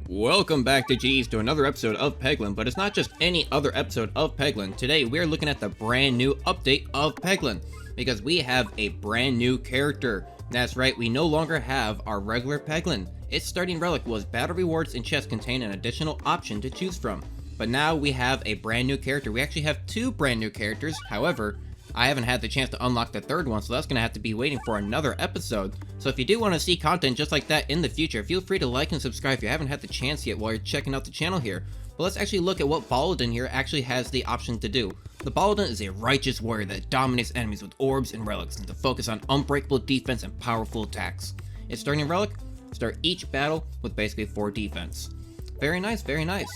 Welcome back, DGs, to another episode of Peglin, but it's not just any other episode of Peglin. Today, we're looking at the brand new update of Peglin, because we have a brand new character. That's right, we no longer have our regular Peglin. Its starting relic was battle rewards and chests contain an additional option to choose from. But now we have a brand new character. We actually have two brand new characters. However, I haven't had the chance to unlock the third one, so that's going to have to be waiting for another episode. So if you do want to see content just like that in the future, feel free to like and subscribe if you haven't had the chance yet while you're checking out the channel here. But let's actually look at what Paladin here actually has the option to do. The Paladin is a righteous warrior that dominates enemies with orbs and relics and to focus on unbreakable defense and powerful attacks. Its starting relic: start each battle with basically 4 defense. Very nice, very nice.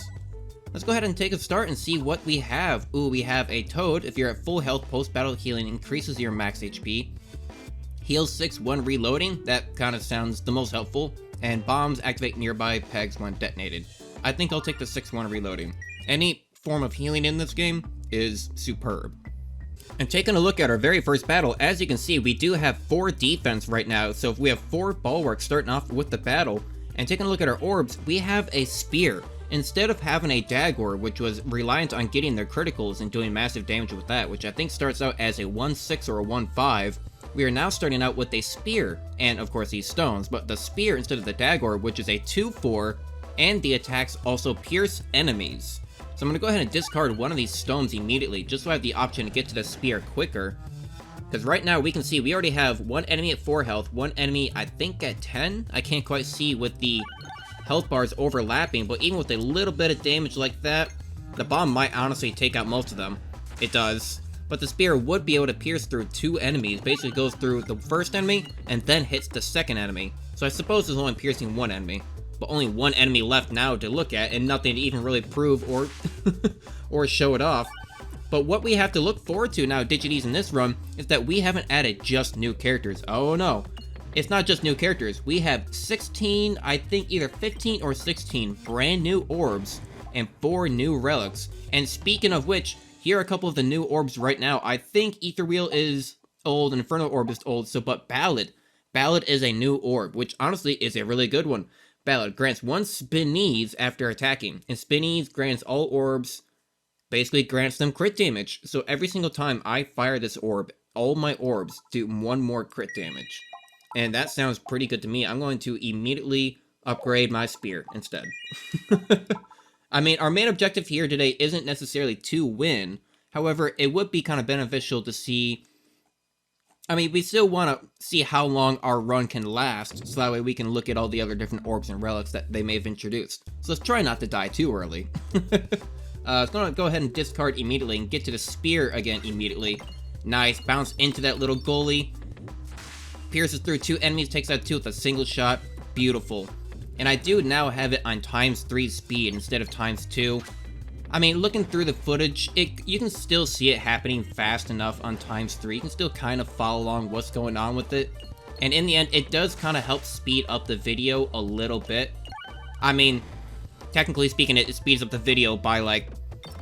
Let's go ahead and take a start and see what we have. Ooh, we have a Toad. If you're at full health, post-battle healing increases your max HP. Heals 6 when reloading. That kind of sounds the most helpful. And bombs activate nearby pegs when detonated. I think I'll take the 6 when reloading. Any form of healing in this game is superb. And taking a look at our very first battle, as you can see, we do have 4 defense right now. So if we have 4 bulwarks starting off with the battle, and taking a look at our orbs, we have a spear. Instead of having a dagger, which was reliant on getting their criticals and doing massive damage with that, which I think starts out as a 1-6 or a 1-5, we are now starting out with a spear, and of course these stones, but the spear instead of the dagger, which is a 2-4, and the attacks also pierce enemies. So I'm going to go ahead and discard one of these stones immediately, just so I have the option to get to the spear quicker. Because right now we can see we already have one enemy at 4 health, one enemy I think at 10? I can't quite see with the health bars overlapping, but even with a little bit of damage like that, the bomb might honestly take out most of them. It does. But the spear would be able to pierce through 2 enemies, basically goes through the first enemy, and then hits the second enemy. So I suppose it's only piercing 1 enemy. But only 1 enemy left now to look at, and nothing to even really prove or or show it off. But what we have to look forward to now, Digities, in this run, is that we haven't added just new characters. Oh no. It's not just new characters. We have 16, I think either 15 or 16 brand new orbs and 4 new relics. And speaking of which, here are a couple of the new orbs right now. I think Ether Wheel is old and Inferno Orb is old, but Ballad. Ballad is a new orb, which honestly is a really good one. Ballad grants 1 Spinneeze after attacking, and Spinneeze grants all orbs, basically grants them crit damage. So every single time I fire this orb, all my orbs do 1 more crit damage. And that sounds pretty good to me. I'm going to immediately upgrade my spear instead. I mean, our main objective here today isn't necessarily to win. However, it would be kind of beneficial to see... I mean, we still want to see how long our run can last, so that way we can look at all the other different orbs and relics that they may have introduced. So let's try not to die too early. I'm going to go ahead and discard immediately and get to the spear again immediately. Nice, bounce into that little goalie. Pierces through 2 enemies, takes out 2 with a single shot. Beautiful. And I do now have it on ×3 speed instead of ×2. I mean, looking through the footage, you can still see it happening fast enough on ×3. You can still kind of follow along what's going on with it. And in the end, it does kind of help speed up the video a little bit. I mean, technically speaking, it speeds up the video by like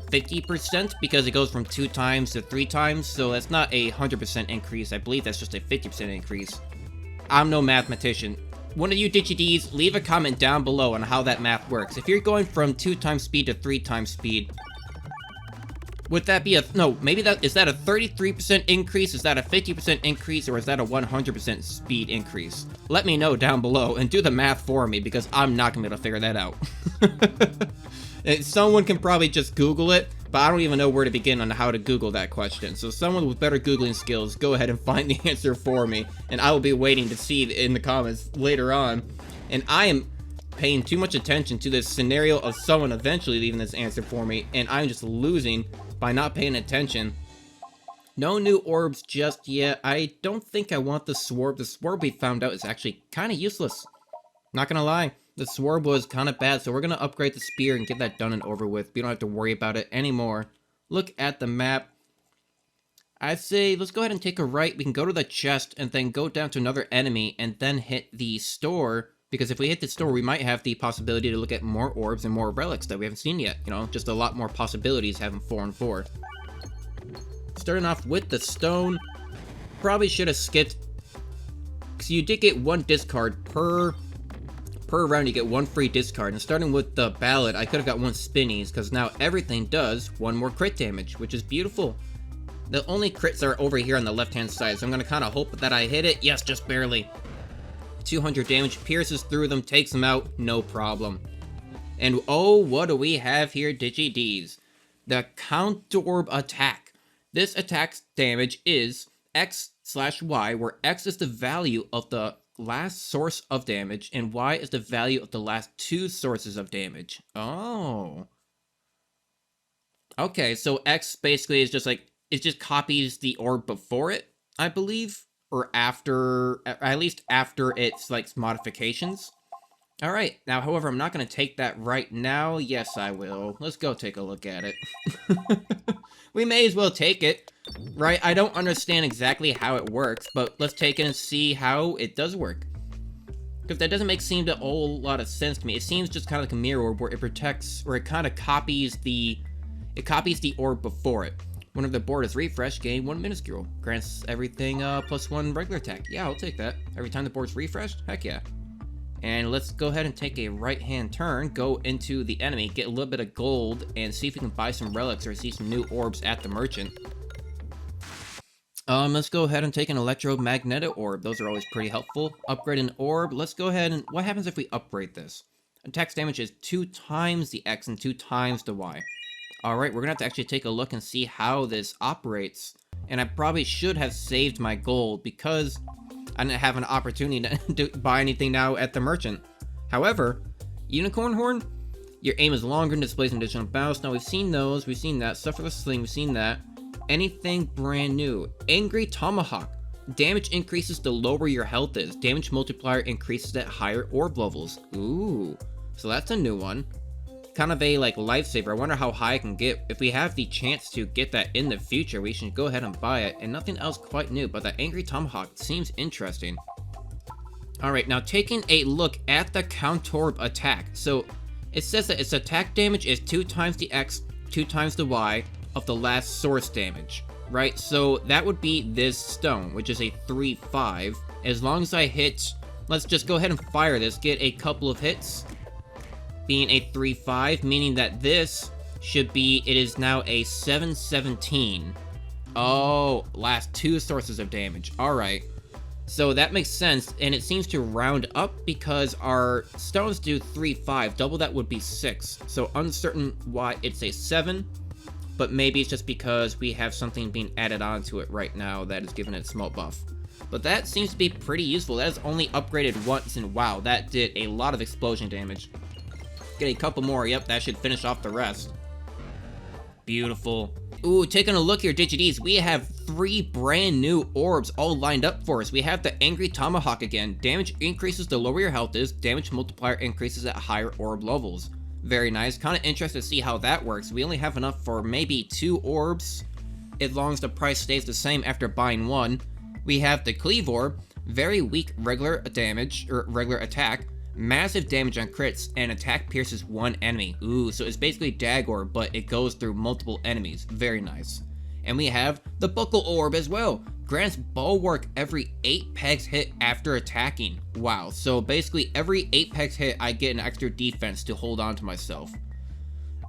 50% because it goes from 2 times to 3 times, so that's not a 100% increase. I believe that's just a 50% increase. I'm no mathematician. One of you DigiDs, leave a comment down below on how that math works. If you're going from 2 times speed to 3 times speed, would that be is that a 33% increase? Is that a 50% increase? Or is that a 100% speed increase? Let me know down below and do the math for me, because I'm not gonna be able to figure that out. Someone can probably just Google it, but I don't even know where to begin on how to Google that question. So someone with better Googling skills, go ahead and find the answer for me, and I will be waiting to see it in the comments later on. And I am paying too much attention to this scenario of someone eventually leaving this answer for me, and I'm just losing by not paying attention. No new orbs just yet. I don't think I want the Swarb. The Swarb we found out is actually kind of useless. Not gonna lie. The Swarb was kind of bad, so we're going to upgrade the spear and get that done and over with. We don't have to worry about it anymore. Look at the map. I'd say let's go ahead and take a right. We can go to the chest and then go down to another enemy and then hit the store. Because if we hit the store, we might have the possibility to look at more orbs and more relics that we haven't seen yet. You know, just a lot more possibilities having 4 and 4. Starting off with the stone. Probably should have skipped, because you did get 1 discard per per round you get 1 free discard, and starting with the ballad, I could have got 1 spinnies, because now everything does 1 more crit damage, which is beautiful. The only crits are over here on the left-hand side, so I'm going to kind of hope that I hit it. Yes, just barely. 200 damage, pierces through them, takes them out, no problem. And oh, what do we have here, DigiDs? The Counter attack. This attack's damage is X/Y, where X is the value of the last source of damage, and Y is the value of the last 2 sources of damage. Oh. Okay, so X basically is just like, it just copies the orb before it, I believe, or after, at least after its, like, modifications. Alright, now, however, I'm not going to take that right now. Yes, I will. Let's go take a look at it. We may as well take it, right? I don't understand exactly how it works, but let's take it and see how it does work. Because that doesn't seem to a whole lot of sense to me. It seems just kind of like a mirror orb where it protects, where it kind of copies the orb before it. Whenever the board is refreshed, gain 1 minuscule. Grants everything +1 regular attack. Yeah, I'll take that. Every time the board's refreshed? Heck yeah. And let's go ahead and take a right-hand turn, go into the enemy, get a little bit of gold, and see if we can buy some relics or see some new orbs at the merchant. Let's go ahead and take an electromagnetic orb. Those are always pretty helpful. Upgrade an orb. Let's go ahead and... what happens if we upgrade this? Attack damage is 2 times the X and 2 times the Y. Alright, we're gonna have to actually take a look and see how this operates. And I probably should have saved my gold because I didn't have an opportunity to buy anything now at the merchant. However, Unicorn Horn, your aim is longer and displays an additional bounce. Now we've seen those, we've seen that. Stuff for the sling, we've seen that. Anything brand new? Angry Tomahawk. Damage increases the lower your health is. Damage multiplier increases at higher orb levels. Ooh, so that's a new one. Kind of a like lifesaver. I wonder how high I can get. If we have the chance to get that in the future, we should go ahead and buy it. And nothing else quite new, but the Angry Tomahawk seems interesting. Alright, now taking a look at the Counter attack. So it says that its attack damage is 2 times the X, 2 times the Y of the last source damage. Right, so that would be this stone, which is a 3/5. As long as I hit, let's just go ahead and fire this, get a couple of hits. Being a 3/5, meaning that this should be, it is now a 7/17. Oh, last 2 sources of damage. Alright. So that makes sense, and it seems to round up because our stones do 3/5. Double that would be 6. So uncertain why it's a 7, but maybe it's just because we have something being added onto it right now that is giving it a small buff. But that seems to be pretty useful. That is only upgraded once, and wow, that did a lot of explosion damage. Get a couple more. Yep, that should finish off the rest. Beautiful. Ooh, taking a look here, DigiDs, we have 3 brand new orbs all lined up for us. We have the Angry Tomahawk again. Damage increases the lower your health is. Damage multiplier increases at higher orb levels. Very nice. Kind of interested to see how that works. We only have enough for maybe 2 orbs, as long as the price stays the same after buying 1. We have the Cleave Orb. Very weak regular damage, or regular attack. Massive damage on crits, and attack pierces 1 enemy. Ooh, so it's basically Dagor, but it goes through multiple enemies. Very nice. And we have the Buckle Orb as well. Grants Bulwark every 8 pegs hit after attacking. Wow, so basically every 8 pegs hit, I get an extra defense to hold on to myself.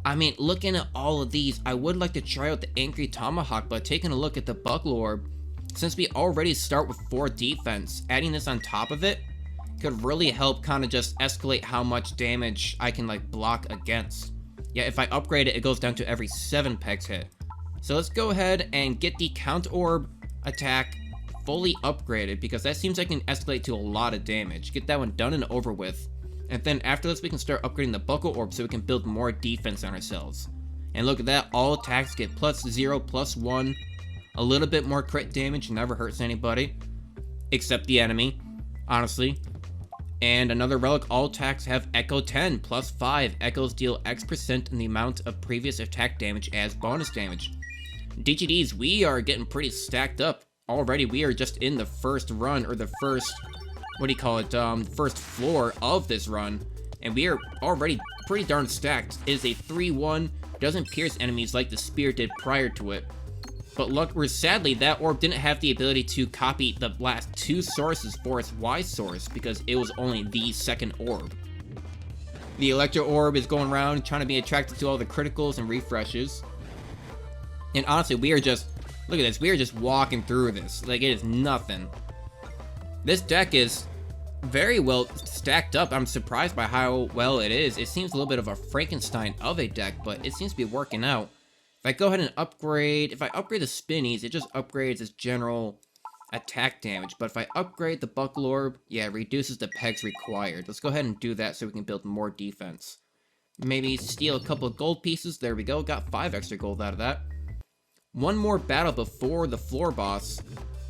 I mean, looking at all of these, I would like to try out the Angry Tomahawk, but taking a look at the Buckle Orb, since we already start with 4 defense, adding this on top of it could really help kind of just escalate how much damage I can like block against. Yeah, if I upgrade it, it goes down to every 7 pegs hit. So let's go ahead and get the Count Orb attack fully upgraded, because that seems like it can escalate to a lot of damage. Get that one done and over with. And then after this, we can start upgrading the Buckle Orb so we can build more defense on ourselves. And look at that, all attacks get +0, +1. A little bit more crit damage never hurts anybody, except the enemy, honestly. And another relic, all attacks have Echo 10, +5. Echoes deal X% in the amount of previous attack damage as bonus damage. DGDs, we are getting pretty stacked up already. We are just in the first run, or the first, what do you call it, first floor of this run. And we are already pretty darn stacked. It is a 3/1, doesn't pierce enemies like the spear did prior to it. But sadly, that orb didn't have the ability to copy the last 2 sources for its Y source, because it was only the second orb. The Electro Orb is going around trying to be attracted to all the criticals and refreshes. And honestly, we are just, look at this, we are just walking through this. Like, it is nothing. This deck is very well stacked up. I'm surprised by how well it is. It seems a little bit of a Frankenstein of a deck, but it seems to be working out. If I go ahead and upgrade, if I upgrade the spinnies, it just upgrades its general attack damage. But if I upgrade the Buckle Orb, yeah, it reduces the pegs required. Let's go ahead and do that so we can build more defense. Maybe steal a couple of gold pieces. There we go. Got 5 extra gold out of that. One more battle before the floor boss.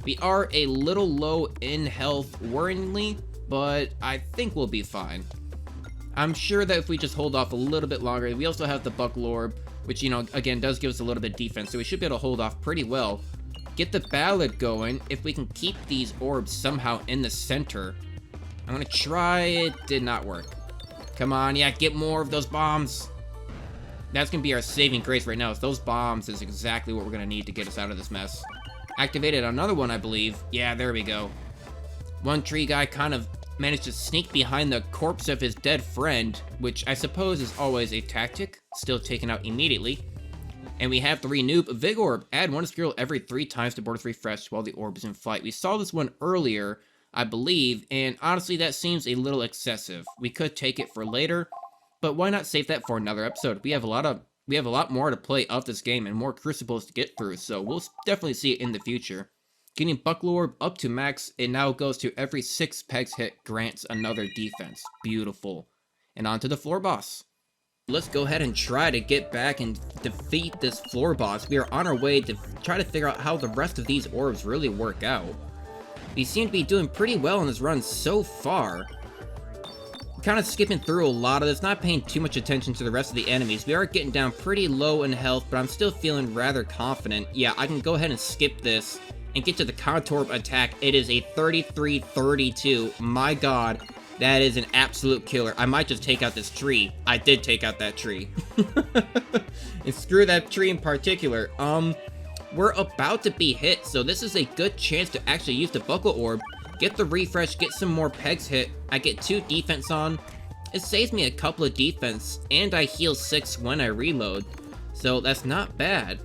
We are a little low in health, worryingly, but I think we'll be fine. I'm sure that if we just hold off a little bit longer, we also have the Buckle Orb, which, you know, again, does give us a little bit of defense, so we should be able to hold off pretty well. Get the ballad going. If we can keep these orbs somehow in the center. I'm gonna try. It did not work. Come on, yeah, get more of those bombs. That's gonna be our saving grace right now. Is those bombs is exactly what we're gonna need to get us out of this mess. Activated another one, I believe. Yeah, there we go. One tree guy kind of managed to sneak behind the corpse of his dead friend, which I suppose is always a tactic, still taken out immediately. And we have the Renew Vigor Orb. Add 1 skill every 3 times the board is refreshed while the orb is in flight. We saw this one earlier, I believe, and honestly that seems a little excessive. We could take it for later, but why not save that for another episode? We have a lot more to play of this game and more crucibles to get through, so we'll definitely see it in the future. Getting Buckle Orb up to max, it now goes to every 6 pegs hit grants another defense. Beautiful. And on to the floor boss. Let's go ahead and try to get back and defeat this floor boss. We are on our way to try to figure out how the rest of these orbs really work out. We seem to be doing pretty well on this run so far. Kind of skipping through a lot of this, not paying too much attention to the rest of the enemies. We are getting down pretty low in health, but I'm still feeling rather confident. Yeah, I can go ahead and skip this and get to the Contour attack. It is a 33-32. My god, that is an absolute killer. I might just take out this tree. I did take out that tree. And screw that tree in particular. We're about to be hit, so this is a good chance to actually use the Buckle Orb, get the refresh, get some more pegs hit. I get 2 defense on. It saves me a couple of defense, and I heal 6 when I reload. So that's not bad.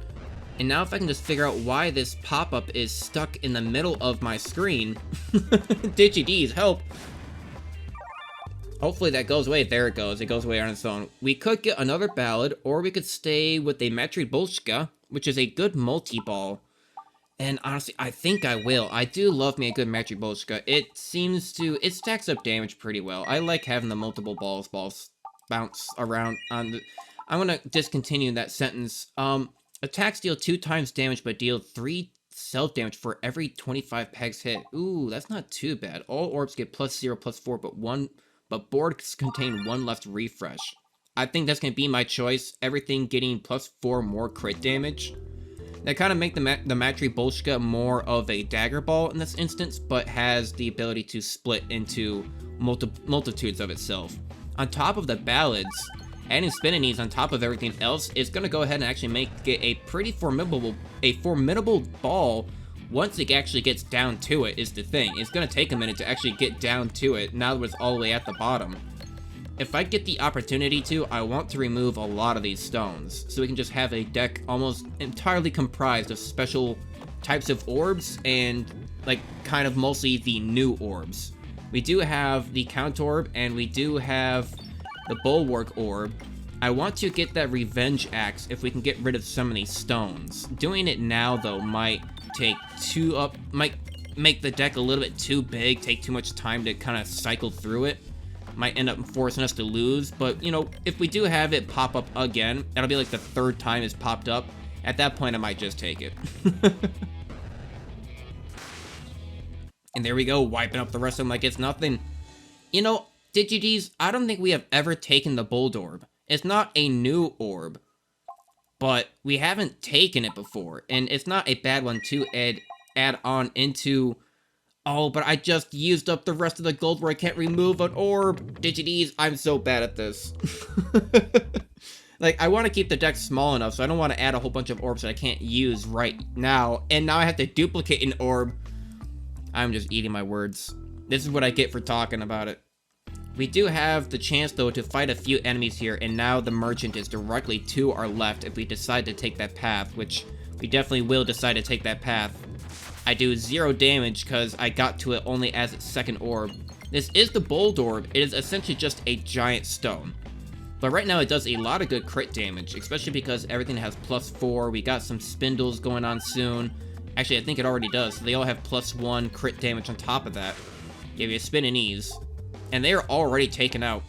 And now if I can just figure out why this pop-up is stuck in the middle of my screen. DigiDs, help! Hopefully that goes away. There it goes. It goes away on its own. We could get another ballad, or we could stay with a Matryoshka, which is a good multi-ball. And honestly, I think I will. I do love me a good Matryoshka. It stacks up damage pretty well. I like having the multiple balls bounce around on the... I'm gonna discontinue that sentence. Attacks deal 2 times damage, but deal 3 self-damage for every 25 pegs hit. Ooh, that's not too bad. All orbs get +0, +4, but boards contain 1 left refresh. I think that's gonna be my choice. Everything getting +4 more crit damage. That kind of make the Matryoshka more of a dagger ball in this instance, but has the ability to split into multitudes of itself. On top of the ballads, adding Spinnies on top of everything else is going to go ahead and actually make it a pretty formidable ball once it actually gets down to it, is the thing. It's going to take a minute to actually get down to it now that it's all the way at the bottom. If I get the opportunity to, I want to remove a lot of these stones, so we can just have a deck almost entirely comprised of special types of orbs and, like, kind of mostly the new orbs. We do have the Count Orb, and we do have the Bulwark Orb. I want to get that Revenge Axe if we can get rid of some of these stones. Doing it now, though, might make the deck a little bit too big, take too much time to kind of cycle through it. Might end up forcing us to lose, but, you know, if we do have it pop up again, that'll be like the 3rd time it's popped up. At that point, I might just take it. And there we go, wiping up the rest of them like it's nothing. You know, DigiDs, I don't think we have ever taken the Bold Orb. It's not a new orb, but we haven't taken it before, and it's not a bad one to add on into... Oh, but I just used up the rest of the gold where I can't remove an orb. DigiDs, I'm so bad at this. Like, I want to keep the deck small enough, so I don't want to add a whole bunch of orbs that I can't use right now. And now I have to duplicate an orb. I'm just eating my words. This is what I get for talking about it. We do have the chance, though, to fight a few enemies here, and now the merchant is directly to our left if we decide to take that path, which we definitely will decide to take that path. I do 0 damage because I got to it only as its second orb. This is the bold orb. It is essentially just a giant stone. But right now it does a lot of good crit damage, especially because everything has +4. We got some spindles going on soon. Actually, I think it already does. So they all have +1 crit damage on top of that. Yeah, we have spin and ease. And they are already taken out.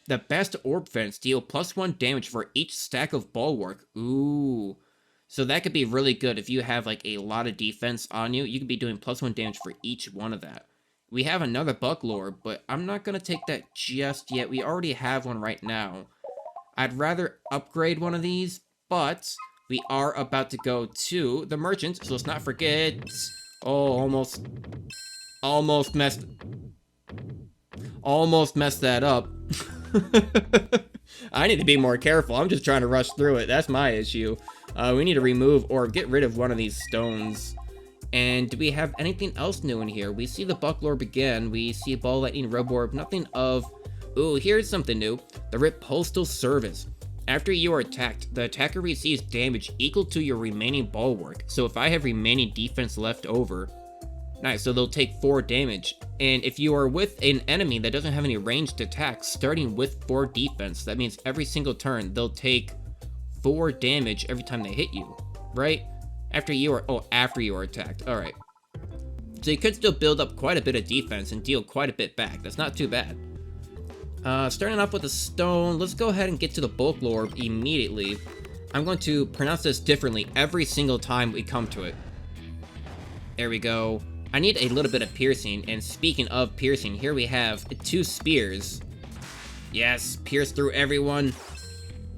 The best orb fence deal +1 damage for each stack of bulwark. Ooh. So that could be really good if you have like a lot of defense on you. You could be doing +1 damage for each one of that. We have another buckle orb, but I'm not going to take that just yet. We already have one right now. I'd rather upgrade one of these, but we are about to go to the merchant, so let's not forget. Oh, almost messed that up. I need to be more careful. I'm just trying to rush through it. That's my issue. We need to remove or get rid of one of these stones. And do we have anything else new in here? We see the buckle orb again. We see ball lightning robe orb. Nothing of... Ooh, here's something new. The Rip Postal Service. After you are attacked, the attacker receives damage equal to your remaining bulwark. So if I have remaining defense left over... Nice, so they'll take 4 damage. And if you are with an enemy that doesn't have any ranged attacks, starting with 4 defense, that means every single turn they'll take 4 damage every time they hit you, right? After you are attacked. Alright. So you could still build up quite a bit of defense and deal quite a bit back. That's not too bad. Starting off with a stone, let's go ahead and get to the bulk orb immediately. I'm going to pronounce this differently every single time we come to it. There we go. I need a little bit of piercing, and speaking of piercing, here we have 2 spears. Yes, pierce through everyone.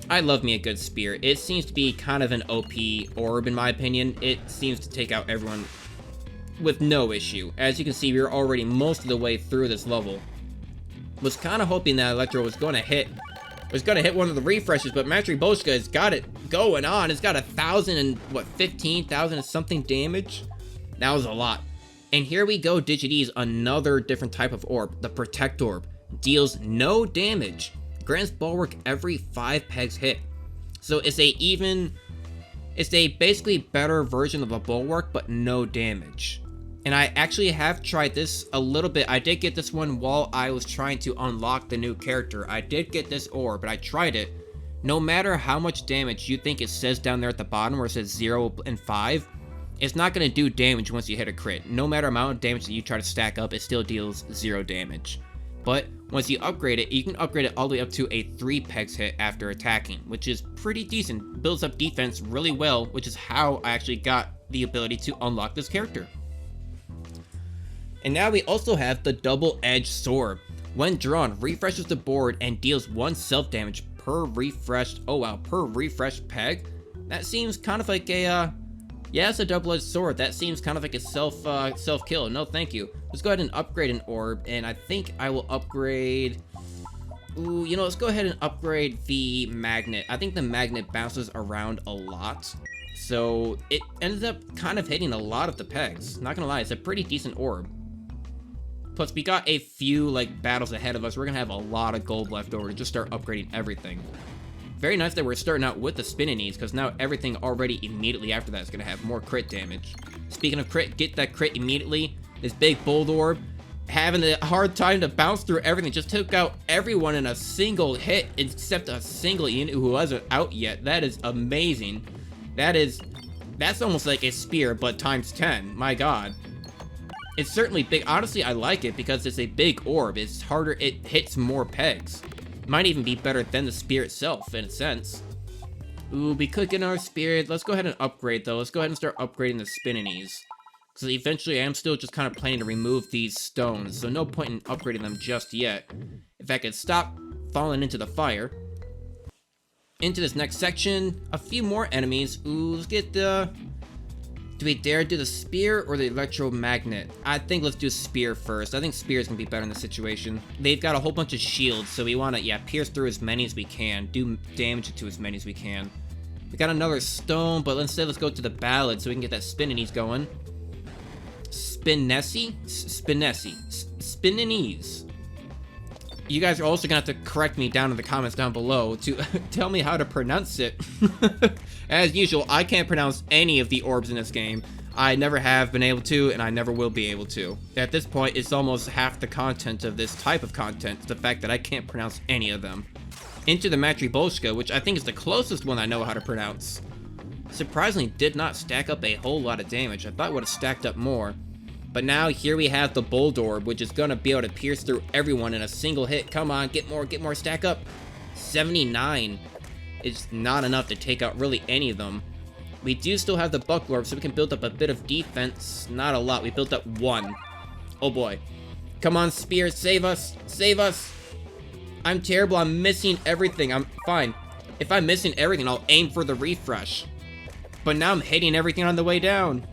I love me a good spear. It seems to be kind of an OP orb in my opinion. It seems to take out everyone with no issue. As you can see, we're already most of the way through this level. Was kind of hoping that Electro was going to hit one of the refreshes, but Mastery Boshka has got it going on. It's got 1,000 and what, 15,000 and something damage. That was a lot. And here we go, Digites, another different type of orb, the Protect Orb. Deals no damage. Grants bulwark every 5 pegs hit. So it's a basically better version of a bulwark, but no damage. And I actually have tried this a little bit. I did get this one while I was trying to unlock the new character. I did get this orb, but I tried it. No matter how much damage you think it says down there at the bottom where it says 0 and 5, it's not going to do damage once you hit a crit. No matter amount of damage that you try to stack up, it still deals 0 damage. But once you upgrade it, you can upgrade it all the way up to a 3 pegs hit after attacking, which is pretty decent. Builds up defense really well, which is how I actually got the ability to unlock this character. And now we also have the Double-Edged Sword. When drawn, refreshes the board and deals 1 self-damage per refreshed, per refreshed peg. That seems kind of like a, yeah, it's a double-edged sword. That seems kind of like a self-kill. No, thank you. Let's go ahead and upgrade an orb, and I think I will upgrade... Ooh, you know, let's go ahead and upgrade the magnet. I think the magnet bounces around a lot, so it ends up kind of hitting a lot of the pegs. Not gonna lie, it's a pretty decent orb. Plus, we got a few, like, battles ahead of us. We're gonna have a lot of gold left over to just start upgrading everything. Very nice that we're starting out with the spinning knees, because now everything already immediately after that is gonna have more crit damage. Speaking of crit, get that crit immediately. This big bold orb, having a hard time to bounce through everything, just took out everyone in a single hit, except a single unit who wasn't out yet. That is amazing. That's almost like a spear, but times 10. My god. It's certainly big. Honestly, I like it because it's a big orb. It's harder. It hits more pegs. Might even be better than the spear itself, in a sense. Ooh, we could get another spirit. Let's go ahead and upgrade, though. Let's go ahead and start upgrading the spinnies. Because eventually, I am still just kind of planning to remove these stones, so no point in upgrading them just yet. If I could stop falling into the fire. Into this next section, a few more enemies. Ooh, let's get the... Do we dare do the spear or the electromagnet? I think let's do spear first. I think spear is going to be better in this situation. They've got a whole bunch of shields, so we want to, yeah, pierce through as many as we can. Do damage to as many as we can. We got another stone, but instead let's go to the ballad so we can get that spinninese going. Spinninese. You guys are also gonna have to correct me down in the comments down below to tell me how to pronounce it. As usual, I can't pronounce any of the orbs in this game. I never have been able to, and I never will be able to. At this point, it's almost half the content of this type of content, the fact that I can't pronounce any of them. Into the Matryoshka, which I think is the closest one I know how to pronounce. Surprisingly, did not stack up a whole lot of damage. I thought it would have stacked up more. But now, here we have the Bold Orb, which is going to be able to pierce through everyone in a single hit. Come on, get more, stack up. 79 is not enough to take out really any of them. We do still have the Buckle Orb, so we can build up a bit of defense. Not a lot, we built up 1. Oh boy. Come on, Spear, save us, save us. I'm terrible, I'm missing everything. I'm fine. If I'm missing everything, I'll aim for the refresh. But now I'm hitting everything on the way down.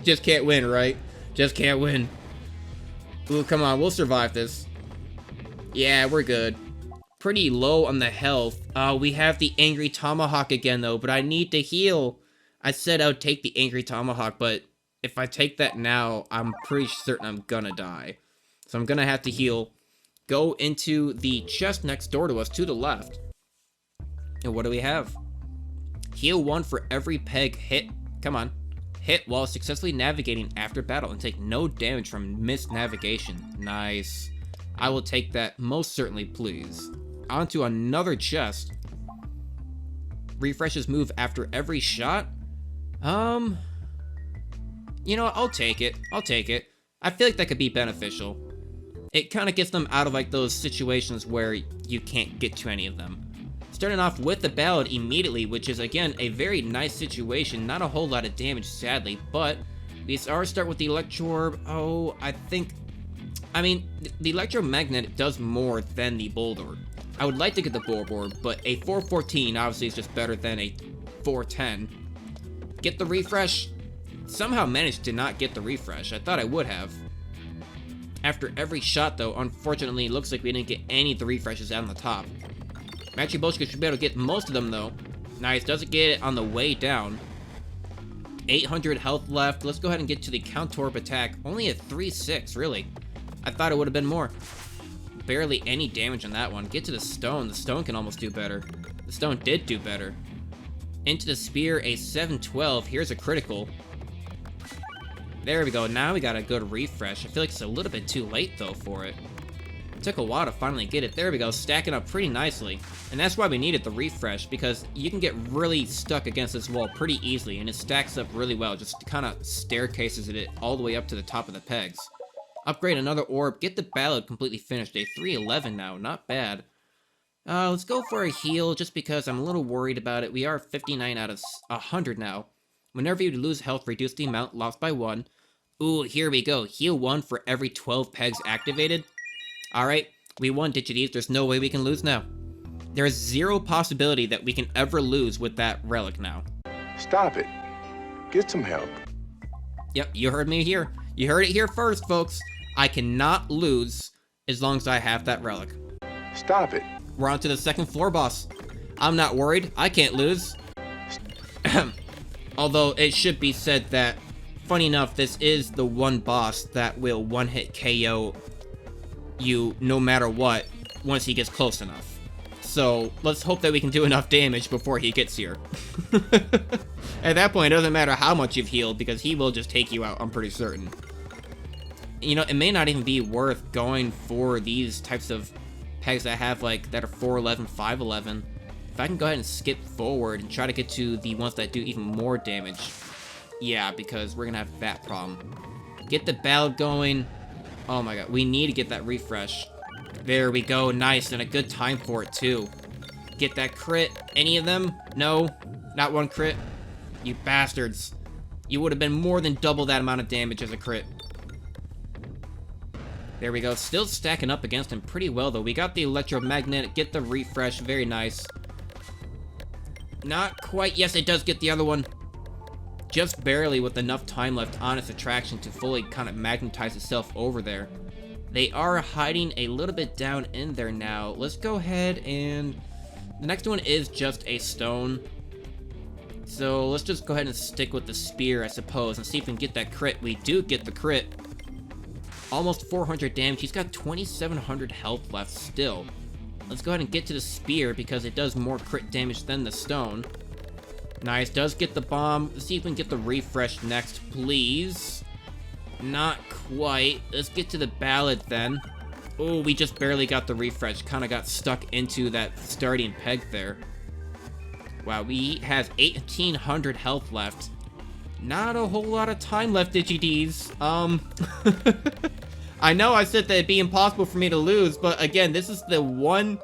Just can't win, right? Just can't win. Ooh, come on, we'll survive this. Yeah, we're good. Pretty low on the health. We have the Angry Tomahawk again, though, but I need to heal. I said I would take the Angry Tomahawk, but if I take that now, I'm pretty certain I'm gonna die. So I'm gonna have to heal. Go into the chest next door to us, to the left. And what do we have? Heal 1 for every peg hit. Come on. Hit while successfully navigating after battle and take no damage from missed navigation. Nice. I will take that most certainly, please. Onto another chest. Refreshes move after every shot? You know what? I'll take it. I'll take it. I feel like that could be beneficial. It kind of gets them out of like those situations where you can't get to any of them. Starting off with the Ballad immediately, which is again a very nice situation. Not a whole lot of damage, sadly, but we start with the Electro Orb. Oh, I mean, the Electromagnet does more than the Bold Orb. I would like to get the Bold Orb, but a 414 obviously is just better than a 410. Get the refresh. Somehow managed to not get the refresh. I thought I would have. After every shot, though, unfortunately, it looks like we didn't get any of the refreshes out on the top. Matryoshka should be able to get most of them, though. Nice, doesn't get it on the way down. 800 health left. Let's go ahead and get to the Counter-Orb attack. Only a 3-6, really. I thought it would have been more. Barely any damage on that one. Get to the stone. The stone can almost do better. The stone did do better. Into the spear, a 712. Here's a critical. There we go. Now we got a good refresh. I feel like it's a little bit too late, though, for it. It took a while to finally get it. There we go. Stacking up pretty nicely. And that's why we needed the refresh, because you can get really stuck against this wall pretty easily, and it stacks up really well. Just kind of staircases it all the way up to the top of the pegs. Upgrade another orb. Get the Ballad completely finished. A 311 now. Not bad. Let's go for a heal, just because I'm a little worried about it. We are 59 out of 100 now. Whenever you lose health, reduce the amount lost by 1. Ooh, here we go. Heal 1 for every 12 pegs activated. Alright, we won Digitives. There's no way we can lose now. There is zero possibility that we can ever lose with that relic now. Stop it. Get some help. Yep, you heard me here. You heard it here first, folks. I cannot lose as long as I have that relic. Stop it. We're on to the second floor boss. I'm not worried. I can't lose. Although it should be said that, funny enough, this is the one boss that will one-hit KO you no matter what once he gets close enough. So let's hope that we can do enough damage before he gets here. At that point, it doesn't matter how much you've healed, because he will just take you out, I'm pretty certain. You know, it may not even be worth going for these types of pegs that have like that are 411, 511. If I can go ahead and skip forward and try to get to the ones that do even more damage. Yeah, because we're gonna have that problem. Get the Ballad going. Oh my god, we need to get that refresh. There we go, nice, and a good time for it too. Get that crit. Any of them? No, not one crit. You bastards. You would have been more than double that amount of damage as a crit. There we go, still stacking up against him pretty well though. We got the Electromagnet, get the refresh, very nice. Not quite, yes it does get the other one. Just barely, with enough time left on its attraction to fully kind of magnetize itself over there. They are hiding a little bit down in there now. Let's go ahead and... the next one is just a stone. So let's just go ahead and stick with the spear, I suppose, and see if we can get that crit. We do get the crit. almost 400 damage. He's got 2,700 health left still. Let's go ahead and get to the spear because it does more crit damage than the stone. Nice, does get the bomb. Let's see if we can get the refresh next, please. Not quite. Let's get to the ballad then. Oh, we just barely got the refresh. Kind of got stuck into that starting peg there. Wow, we have 1,800 health left. Not a whole lot of time left, DigiDs. I know I said that it'd be impossible for me to lose, but again, this is the one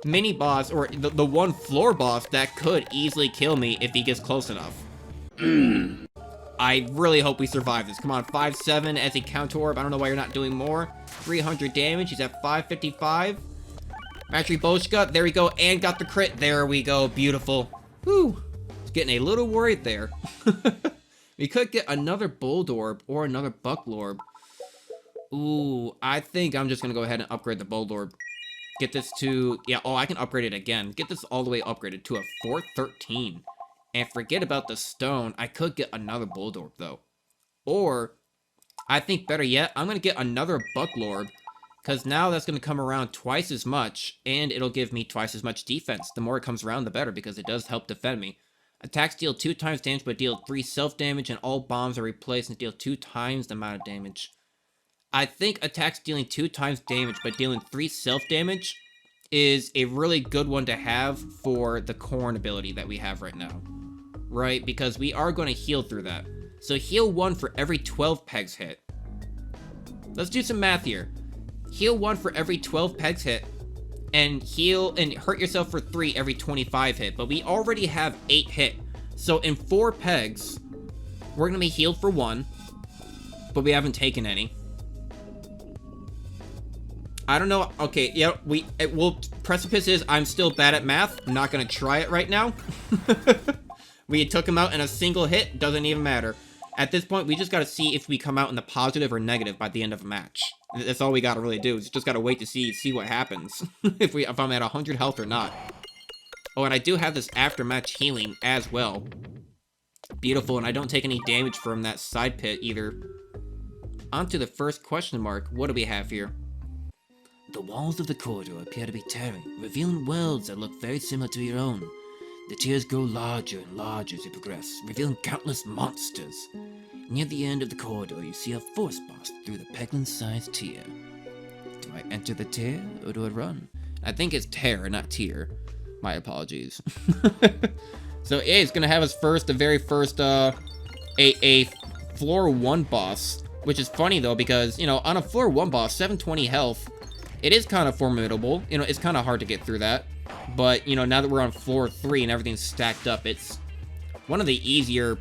mini boss, or the one floor boss that could easily kill me if he gets close enough. I really hope we survive this. Come on, 5-7 as a counter orb. I don't know why you're not doing more. 300 damage. He's at 555. Factory Boschka. There we go. And got the crit. There we go. Beautiful. Whew. It's getting a little worried there. We could get another Bold Orb or another Buckle Orb. Ooh, I think I'm just going to go ahead and upgrade the Bold Orb. Get this to... Yeah, oh, I can upgrade it again. Get this all the way upgraded to a 413. And forget about the stone. I could get another Bold Orb, though. Or, I think better yet, I'm going to get another Buckle Orb. Because now that's going to come around twice as much. And it'll give me twice as much defense. The more it comes around, the better. Because it does help defend me. Attacks deal 2 times damage, but deal 3 self-damage. And all bombs are replaced and deal 2 times the amount of damage. I think attacks dealing 2 times damage, but dealing 3 self-damage is a really good one to have for the Corn ability that we have right now. Right? Because we are going to heal through that. So heal 1 for every 12 pegs hit. Let's do some math here. Heal 1 for every 12 pegs hit. And heal and hurt yourself for 3 every 25 hit. But we already have 8 hit. So in 4 pegs, we're going to be healed for 1. But we haven't taken any. I don't know. Okay, yeah, Precipice is, I'm still bad at math. I'm not going to try it right now. We took him out in a single hit. Doesn't even matter. At this point, we just got to see if we come out in the positive or negative by the end of a match. That's all we got to really do. Is just got to wait to see what happens. if I'm at 100 health or not. Oh, and I do have this after-match healing as well. Beautiful, and I don't take any damage from that side pit either. On to the first question mark. What do we have here? The walls of the corridor appear to be tearing, revealing worlds that look very similar to your own. The tiers grow larger and larger as you progress, revealing countless monsters. Near the end of the corridor, you see a force boss through the Peglin-sized tier. Do I enter the tier, or do I run? I think it's tier, not tier. My apologies. So, yeah, it's gonna have us first, the very first, a floor 1 boss. Which is funny, though, because, you know, on a floor 1 boss, 720 health, it is kind of formidable. You know, it's kind of hard to get through that. But, you know, now that we're on floor 3 and everything's stacked up, it's one of the easier,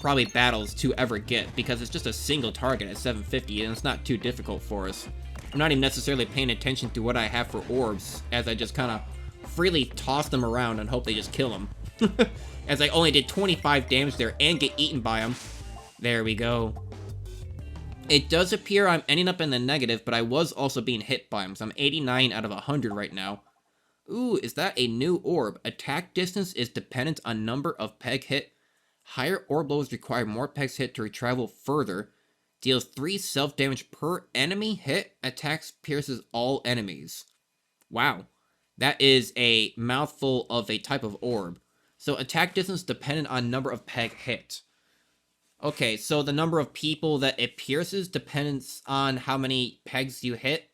probably, battles to ever get. Because it's just a single target at 750, and it's not too difficult for us. I'm not even necessarily paying attention to what I have for orbs, as I just kind of freely toss them around and hope they just kill them. As I only did 25 damage there and get eaten by them. There we go. It does appear I'm ending up in the negative, but I was also being hit by him, so I'm 89 out of 100 right now. Ooh, is that a new orb? Attack distance is dependent on number of peg hit. Higher orb levels require more pegs hit to travel further. Deals 3 self-damage per enemy hit. Attacks pierces all enemies. Wow. That is a mouthful of a type of orb. So attack distance dependent on number of peg hit. Okay, so the number of people that it pierces depends on how many pegs you hit.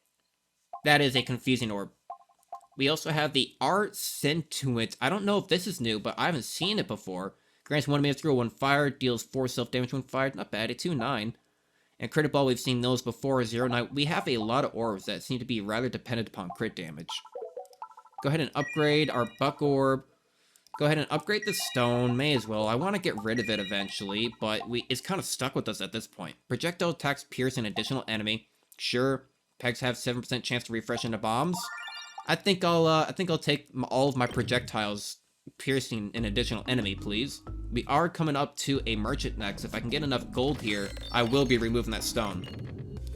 That is a confusing orb. We also have the Art Centuent. I don't know if this is new, but I haven't seen it before. Grants 1 minute through when fired, deals 4 self-damage when fired. Not bad, a 2-9. And Crit Ball, we've seen those before, 0-9. We have a lot of orbs that seem to be rather dependent upon crit damage. Go ahead and upgrade our Buck Orb. Go ahead and upgrade the stone, may as well. I want to get rid of it eventually, but it's kind of stuck with us at this point. Projectile attacks pierce an additional enemy. Sure, pegs have 7% chance to refresh into bombs. I think I'll take all of my projectiles piercing an additional enemy, please. We are coming up to a merchant next. If I can get enough gold here, I will be removing that stone.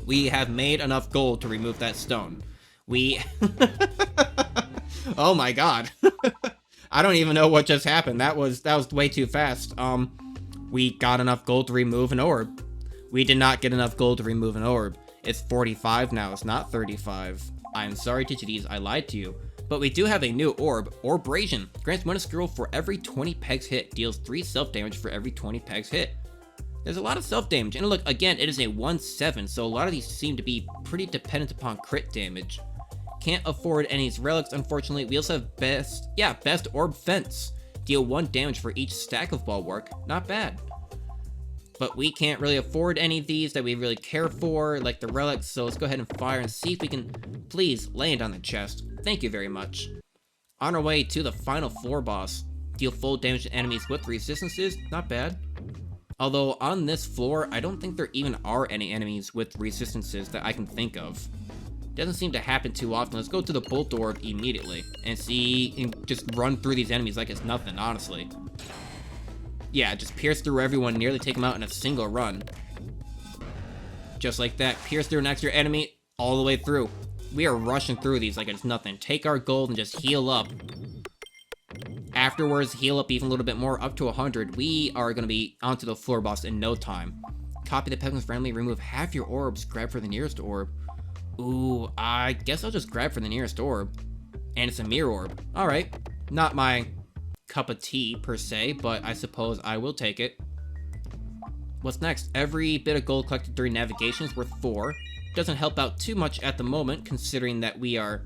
We have made enough gold to remove that stone. Oh my god. I don't even know what just happened. That was way too fast. We got enough gold to remove an orb. We did not get enough gold to remove an orb. It's 45 now, it's not 35. I'm sorry, TGDs, I lied to you. But we do have a new orb, Orbration. Grants 1 skill for every 20 pegs hit, deals 3 self-damage for every 20 pegs hit. There's a lot of self-damage, and look, again, it is a 1/7, so a lot of these seem to be pretty dependent upon crit damage. Can't afford any of these relics, unfortunately. We also have best orb fence. Deal 1 damage for each stack of bulwark. Not bad. But we can't really afford any of these that we really care for, like the relics, so let's go ahead and fire and see if we can please land on the chest. Thank you very much. On our way to the final floor boss. Deal full damage to enemies with resistances. Not bad. Although on this floor, I don't think there even are any enemies with resistances that I can think of. Doesn't seem to happen too often. Let's go to the Bolt Orb immediately and see, and just run through these enemies like it's nothing, honestly. Yeah, just pierce through everyone, nearly take them out in a single run. Just like that, pierce through an extra enemy all the way through. We are rushing through these like it's nothing. Take our gold and just heal up. Afterwards, heal up even a little bit more, up to 100. We are going to be onto the floor boss in no time. Copy the Peglin's friendly, remove half your orbs, grab for the nearest orb. Ooh, I guess I'll just grab for the nearest orb. And it's a mirror orb. Alright, not my cup of tea, per se, but I suppose I will take it. What's next? Every bit of gold collected during navigation is worth 4. Doesn't help out too much at the moment, considering that we are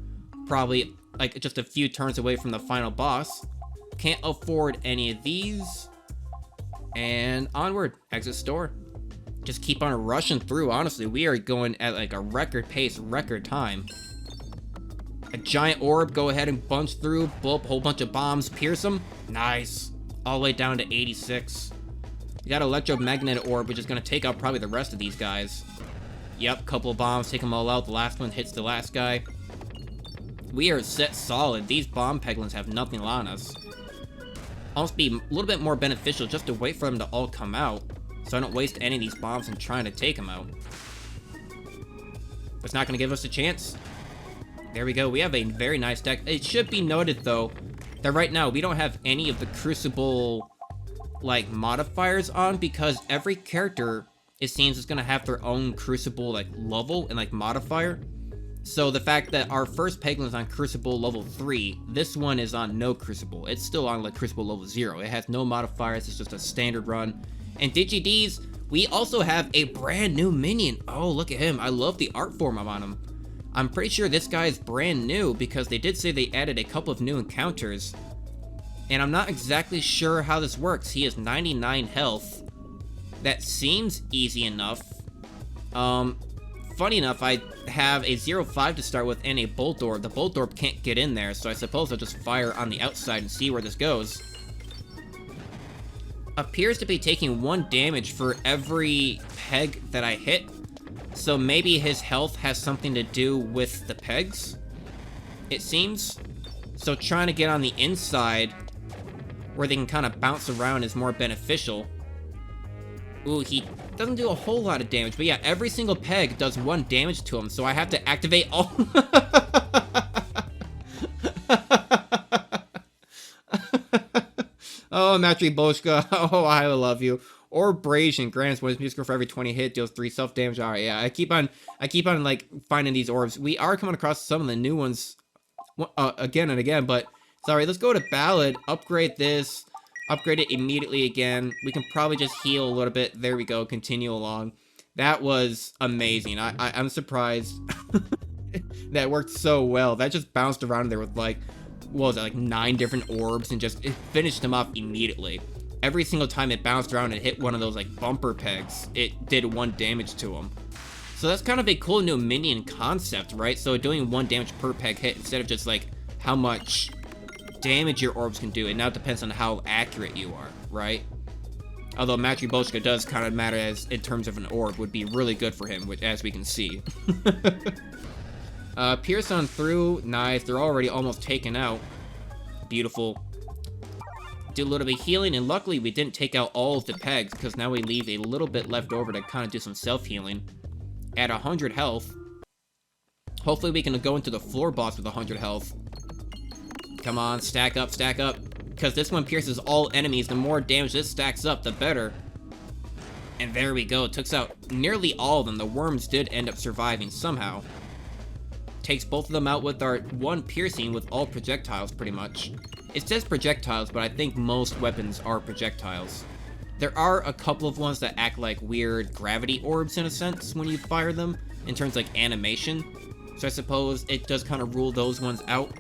probably, like, just a few turns away from the final boss. Can't afford any of these. And onward, exit store. Just keep on rushing through, honestly. We are going at, like, a record pace, record time. A giant orb, go ahead and bunch through, blow up a whole bunch of bombs, pierce them. Nice. All the way down to 86. We got electromagnetic orb, which is going to take out probably the rest of these guys. Yep, couple of bombs, take them all out. The last one hits the last guy. We are set solid. These bomb Peglins have nothing on us. Almost be a little bit more beneficial just to wait for them to all come out, so I don't waste any of these bombs in trying to take them out. It's not going to give us a chance. There we go. We have a very nice deck. It should be noted, though, that right now we don't have any of the Crucible, like, modifiers on, because every character, it seems, is going to have their own Crucible, like, level and, like, modifier. So the fact that our first Peglin is on Crucible level 3, this one is on no Crucible. It's still on, like, Crucible level 0. It has no modifiers. It's just a standard run. And DGDs, we also have a brand new minion. Oh, look at him. I love the art form on him. I'm pretty sure this guy is brand new because they did say they added a couple of new encounters. And I'm not exactly sure how this works. He has 99 health. That seems easy enough. Funny enough, I have a 0-5 to start with and a Bolt Orb. The Bolt Orb can't get in there, so I suppose I'll just fire on the outside and see where this goes. Appears to be taking 1 damage for every peg that I hit. So maybe his health has something to do with the pegs, it seems. So trying to get on the inside, where they can kind of bounce around, is more beneficial. Ooh, he doesn't do a whole lot of damage, but yeah, every single peg does 1 damage to him, so I have to activate all... Oh, Matri Boshka, oh, I love you. Orbration grants 1 musical for every 20 hit, deals 3 self-damage. Alright, yeah, I keep on, like, finding these orbs. We are coming across some of the new ones again and again, but sorry, let's go to Ballad, upgrade this, upgrade it immediately again. We can probably just heal a little bit. There we go, continue along. That was amazing. I'm surprised that worked so well. That just bounced around there with, like, what was it, like 9 different orbs, and just, it finished them off immediately. Every single time it bounced around and hit one of those, like, bumper pegs, it did 1 damage to him. So that's kind of a cool new minion concept, right? So doing 1 damage per peg hit instead of just, like, how much damage your orbs can do. It now depends on how accurate you are, right? Although Matri Boshka does kind of matter as in terms of an orb, would be really good for him, which, as we can see. Pierce on through, nice. They're already almost taken out. Beautiful. Do a little bit of healing, and luckily we didn't take out all of the pegs, because now we leave a little bit left over to kind of do some self-healing. At 100 health. Hopefully we can go into the floor boss with 100 health. Come on, stack up, stack up. Because this one pierces all enemies. The more damage this stacks up, the better. And there we go. Takes out nearly all of them. The worms did end up surviving somehow. Takes both of them out with our one piercing with all projectiles, pretty much. It says projectiles, but I think most weapons are projectiles. There are a couple of ones that act like weird gravity orbs in a sense when you fire them, in terms of like animation. So I suppose it does kind of rule those ones out.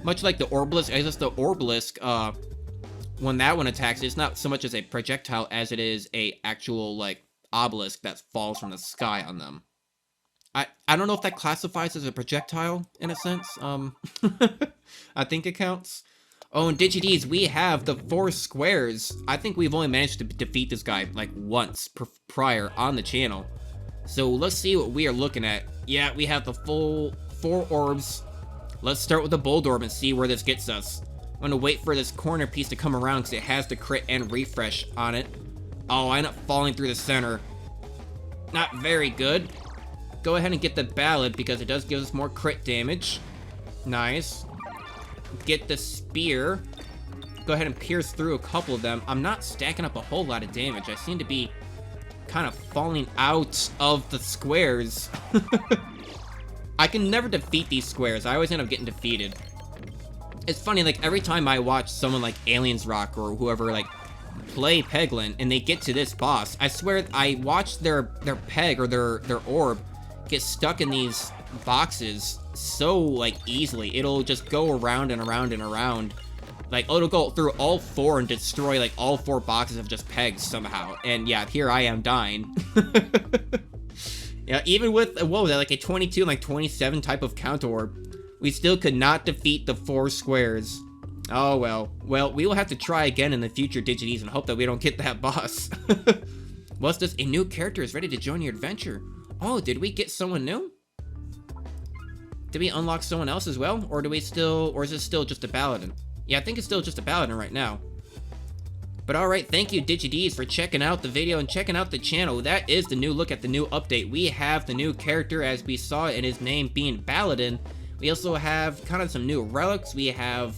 Much like the Orbalisk, I guess the Orbalisk, when that one attacks, it's not so much as a projectile as it is a actual, like, obelisk that falls from the sky on them. I don't know if that classifies as a projectile, in a sense. I think it counts. Oh, and DigiDs, we have the 4 squares. I think we've only managed to defeat this guy, like, once prior on the channel. So let's see what we are looking at. Yeah, we have the full 4 orbs. Let's start with the bold orb and see where this gets us. I'm gonna wait for this corner piece to come around because it has the crit and refresh on it. Oh, I end up falling through the center. Not very good. Go ahead and get the ballad because it does give us more crit damage. Nice. Get the spear. Go ahead and pierce through a couple of them. I'm not stacking up a whole lot of damage. I seem to be kind of falling out of the squares. I can never defeat these squares. I always end up getting defeated. It's funny, like, every time I watch someone like Aliens Rock or whoever, like, play Peglin and they get to this boss, I swear I watch their peg or their orb get stuck in these boxes so, like, easily. It'll just go around and around and around. Like, it'll go through all 4 and destroy, like, all 4 boxes of just pegs somehow. And yeah, here I am dying. Yeah, even with, what was that, like a 22 and like 27 type of counter orb, we still could not defeat the 4 squares. Oh well. Well, we will have to try again in the future, DigiDs, and hope that we don't get that boss. What's this? A new character is ready to join your adventure. Oh, did we get someone new? Did we unlock someone else as well? Or is it still just a paladin? Yeah, I think it's still just a paladin right now. But alright, thank you DigiDs for checking out the video and checking out the channel. That is the new look at the new update. We have the new character as we saw in his name being Paladin. We also have kind of some new relics. We have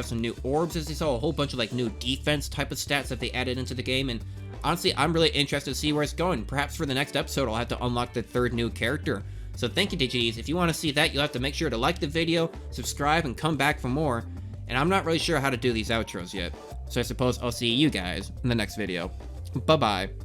some new orbs as you saw, a whole bunch of like new defense type of stats that they added into the game. And honestly, I'm really interested to see where it's going. Perhaps for the next episode, I'll have to unlock the 3rd new character. So thank you DigiDs. If you want to see that, you'll have to make sure to like the video, subscribe, and come back for more. And I'm not really sure how to do these outros yet. So I suppose I'll see you guys in the next video. Bye-bye.